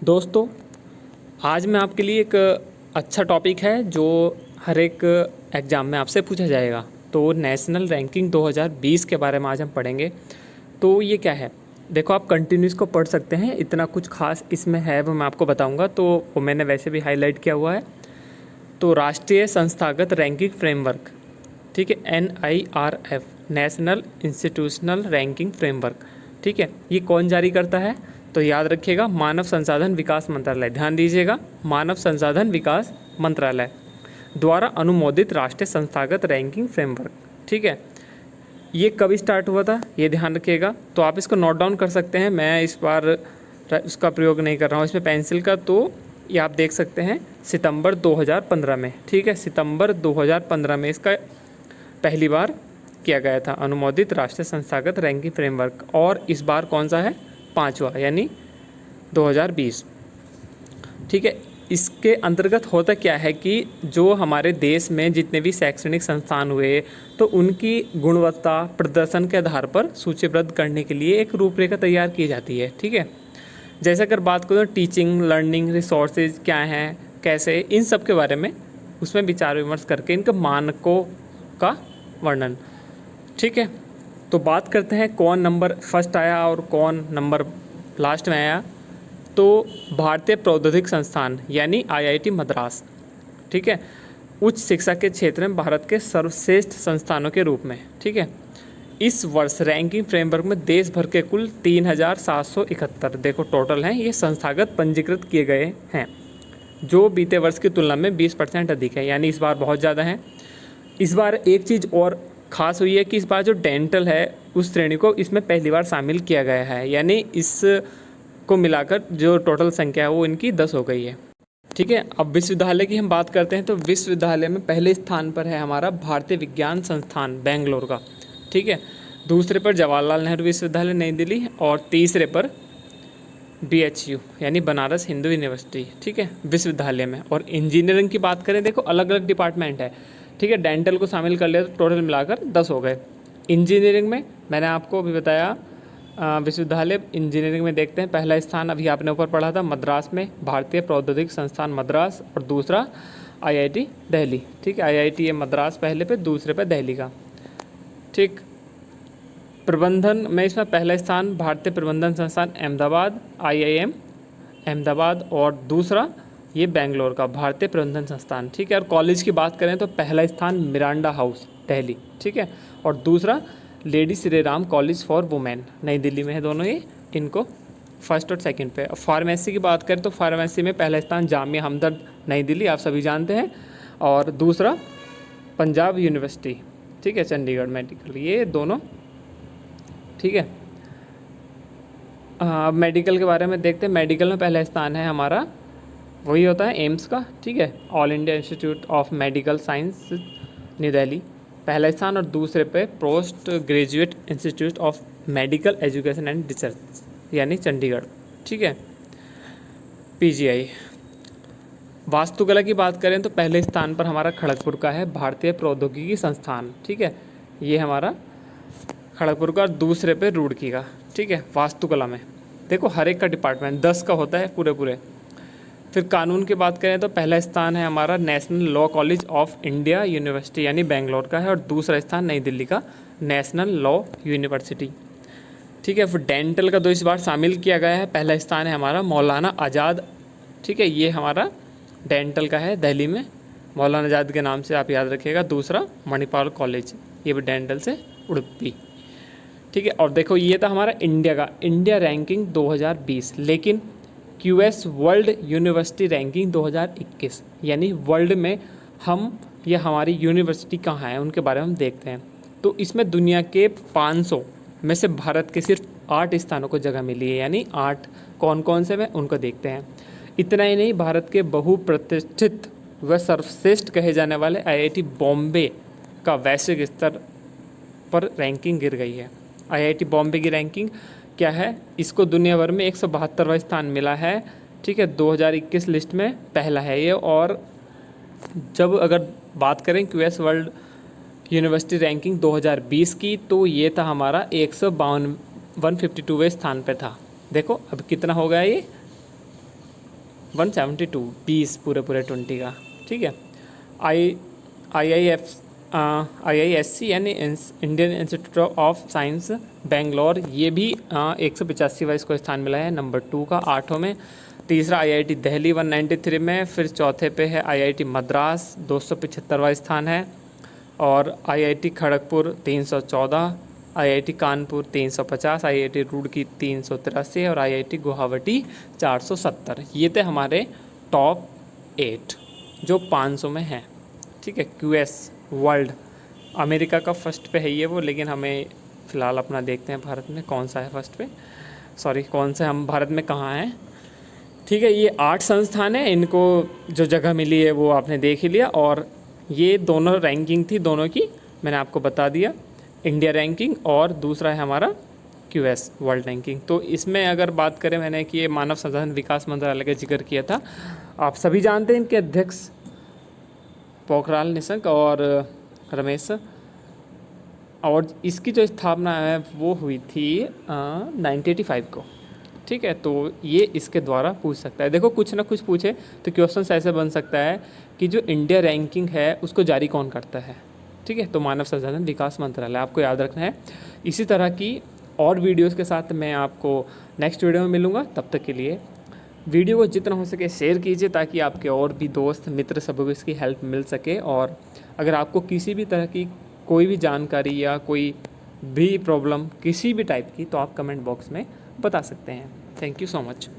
दोस्तों, आज मैं आपके लिए एक अच्छा टॉपिक है जो हर एक एग्ज़ाम में आपसे पूछा जाएगा। तो नेशनल रैंकिंग 2020 के बारे में आज हम पढ़ेंगे। तो ये क्या है? देखो, आप कंटिन्यूस को पढ़ सकते हैं, इतना कुछ खास इसमें है वो मैं आपको बताऊंगा। तो वो मैंने वैसे भी हाईलाइट किया हुआ है। तो राष्ट्रीय संस्थागत रैंकिंग फ्रेमवर्क, ठीक है, NIRF, national institutional ranking framework, ठीक है, ये कौन जारी करता है? तो याद रखिएगा, मानव संसाधन विकास मंत्रालय। ध्यान दीजिएगा, मानव संसाधन विकास मंत्रालय द्वारा अनुमोदित राष्ट्रीय संस्थागत रैंकिंग फ्रेमवर्क, ठीक है। ये कब स्टार्ट हुआ था, ये ध्यान रखिएगा। तो आप इसको नोट डाउन कर सकते हैं। मैं इस बार उसका प्रयोग नहीं कर रहा हूँ इसमें पेंसिल का। तो ये आप देख सकते हैं सितंबर 2015 में, ठीक है, सितंबर 2015 में इसका पहली बार किया गया था, अनुमोदित राष्ट्रीय संस्थागत रैंकिंग फ्रेमवर्क। और इस बार कौन सा है? पांचवा, यानी 2020, ठीक है। इसके अंतर्गत होता क्या है कि जो हमारे देश में जितने भी शैक्षणिक संस्थान हुए, तो उनकी गुणवत्ता प्रदर्शन के आधार पर सूचीबद्ध करने के लिए एक रूपरेखा तैयार की जाती है, ठीक है। जैसे अगर बात करूँ टीचिंग लर्निंग रिसोर्सेज क्या हैं, कैसे, इन सब के बारे में उसमें विचार विमर्श करके इनके मानकों का वर्णन, ठीक है। तो बात करते हैं कौन नंबर फर्स्ट आया और कौन नंबर लास्ट में आया। तो भारतीय प्रौद्योगिक संस्थान यानी IIT मद्रास, ठीक है, उच्च शिक्षा के क्षेत्र में भारत के सर्वश्रेष्ठ संस्थानों के रूप में, ठीक है, इस वर्ष रैंकिंग फ्रेमवर्क में देश भर के कुल 3771, देखो टोटल हैं, ये संस्थागत पंजीकृत किए गए हैं, जो बीते वर्ष की तुलना में 20% अधिक है, यानी इस बार बहुत ज़्यादा है। इस बार एक चीज़ और ख़ास हुई है कि इस बार जो डेंटल है उस श्रेणी को इसमें पहली बार शामिल किया गया है, यानी इस को मिलाकर जो टोटल संख्या है वो इनकी 10 हो गई है, ठीक है। अब विश्वविद्यालय की हम बात करते हैं। तो विश्वविद्यालय में पहले स्थान पर है हमारा भारतीय विज्ञान संस्थान बेंगलोर का, ठीक है, दूसरे पर जवाहरलाल नेहरू विश्वविद्यालय नई दिल्ली, और तीसरे पर BHU यानी बनारस हिंदू यूनिवर्सिटी, ठीक है, विश्वविद्यालय में। और इंजीनियरिंग की बात करें, देखो अलग अलग डिपार्टमेंट है, ठीक है, डेंटल को शामिल कर लिया तो टोटल मिलाकर 10 हो गए। इंजीनियरिंग में मैंने आपको अभी बताया, विश्वविद्यालय इंजीनियरिंग में देखते हैं, पहला स्थान अभी आपने ऊपर पढ़ा था मद्रास में, भारतीय प्रौद्योगिक संस्थान मद्रास, और दूसरा IIT दिल्ली, ठीक है, IIT है मद्रास पहले पे, दूसरे पे दिल्ली का, ठीक। प्रबंधन में इसमें पहला स्थान भारतीय प्रबंधन संस्थान अहमदाबाद, IIM अहमदाबाद, और दूसरा ये बेंगलोर का भारतीय प्रबंधन संस्थान, ठीक है। और कॉलेज की बात करें तो पहला स्थान मिरांडा हाउस दिल्ली, ठीक है, और दूसरा lady Shri Ram college for women नई दिल्ली में है, दोनों ही इनको फर्स्ट और सेकंड पे। फार्मेसी की बात करें तो फार्मेसी में पहला स्थान जामिया हमदर्द नई दिल्ली, आप सभी जानते हैं, और दूसरा पंजाब यूनिवर्सिटी, ठीक है, चंडीगढ़ मेडिकल, ये दोनों, ठीक है। अब मेडिकल के बारे में देखते हैं। मेडिकल में पहला स्थान है हमारा, वही होता है एम्स का, ठीक है, all India institute of medical science new Delhi पहला स्थान, और दूसरे पे post graduate institute of medical education and research यानी चंडीगढ़, ठीक है, PGI। वास्तुकला की बात करें तो पहले स्थान पर हमारा खड़गपुर का है भारतीय प्रौद्योगिकी संस्थान, ठीक है, ये हमारा खड़गपुर का, और दूसरे पे रुड़की का, ठीक है। वास्तुकला में देखो हर एक का डिपार्टमेंट 10 का होता है पूरे पूरे। फिर कानून की बात करें तो पहला स्थान है हमारा national law college of India university यानी बेंगलोर का है, और दूसरा स्थान नई दिल्ली का नेशनल लॉ यूनिवर्सिटी, ठीक है। फिर डेंटल का 2 इस बार शामिल किया गया है, पहला स्थान है हमारा मौलाना आज़ाद, ठीक है, ये हमारा डेंटल का है दिल्ली में, मौलाना आज़ाद के नाम से आप याद रखिएगा। दूसरा मणिपाल कॉलेज, ये भी डेंटल से उड़ुपी, ठीक है। और देखो ये था हमारा इंडिया का, इंडिया रैंकिंग 2020, लेकिन QS वर्ल्ड यूनिवर्सिटी रैंकिंग 2021, यानी वर्ल्ड में हम या हमारी यूनिवर्सिटी कहाँ है उनके बारे में हम देखते हैं। तो इसमें दुनिया के 500 में से भारत के सिर्फ 8 स्थानों को जगह मिली है, यानी 8 कौन कौन से में उनको देखते हैं। इतना ही नहीं, भारत के बहुप्रतिष्ठित व सर्वश्रेष्ठ कहे जाने वाले IIT बॉम्बे का वैश्विक स्तर पर रैंकिंग गिर गई है। IIT बॉम्बे की रैंकिंग क्या है, इसको दुनिया भर में 172वां स्थान मिला है, ठीक है, 2021 लिस्ट में पहला है ये। और जब अगर बात करें QS वर्ल्ड यूनिवर्सिटी रैंकिंग 2020 की, तो ये था हमारा 152वें स्थान पे था। देखो अब कितना हो गया ये, 172, 20 पूरे 20 का, ठीक है। IISc यानी Indian institute of science Bangalore, ये भी 185वां इसको स्थान मिला है, नंबर 2 का 8वें में। तीसरा IIT दिल्ली 193 में, फिर चौथे पे है IIT मद्रास 275वां स्थान है, और IIT Kharagpur 314, IIT Kanpur 350, IIT Roorkee 383 और IIT गुवाहाटी 470। ये थे हमारे टॉप 8 जो 500 में हैं, ठीक है। QS वर्ल्ड, अमेरिका का फर्स्ट पे है ये वो, लेकिन हमें फ़िलहाल अपना देखते हैं भारत में कौन सा है फर्स्ट पे, सॉरी कौन सा हम भारत में कहाँ हैं, ठीक है। ये 8 संस्थान है, इनको जो जगह मिली है वो आपने देख ही लिया। और ये दोनों रैंकिंग थी, दोनों की मैंने आपको बता दिया, इंडिया रैंकिंग और दूसरा है हमारा QS वर्ल्ड रैंकिंग। तो इसमें अगर बात करें, मैंने कि ये मानव संसाधन विकास मंत्रालय का जिक्र किया था, आप सभी जानते हैं इनके अध्यक्ष पोखराल निशंक और रमेश, और इसकी जो स्थापना है वो हुई थी 1985 को, ठीक है। तो ये इसके द्वारा पूछ सकता है। देखो कुछ ना कुछ पूछे तो क्वेश्चन ऐसे बन सकता है कि जो इंडिया रैंकिंग है उसको जारी कौन करता है, ठीक है। तो मानव संसाधन विकास मंत्रालय आपको याद रखना है। इसी तरह की और वीडियोस के साथ मैं आपको नेक्स्ट वीडियो में मिलूँगा। तब तक के लिए वीडियो को जितना हो सके शेयर कीजिए, ताकि आपके और भी दोस्त मित्र सबको को इसकी हेल्प मिल सके। और अगर आपको किसी भी तरह की कोई भी जानकारी या कोई भी प्रॉब्लम किसी भी टाइप की, तो आप कमेंट बॉक्स में बता सकते हैं। Thank you so much.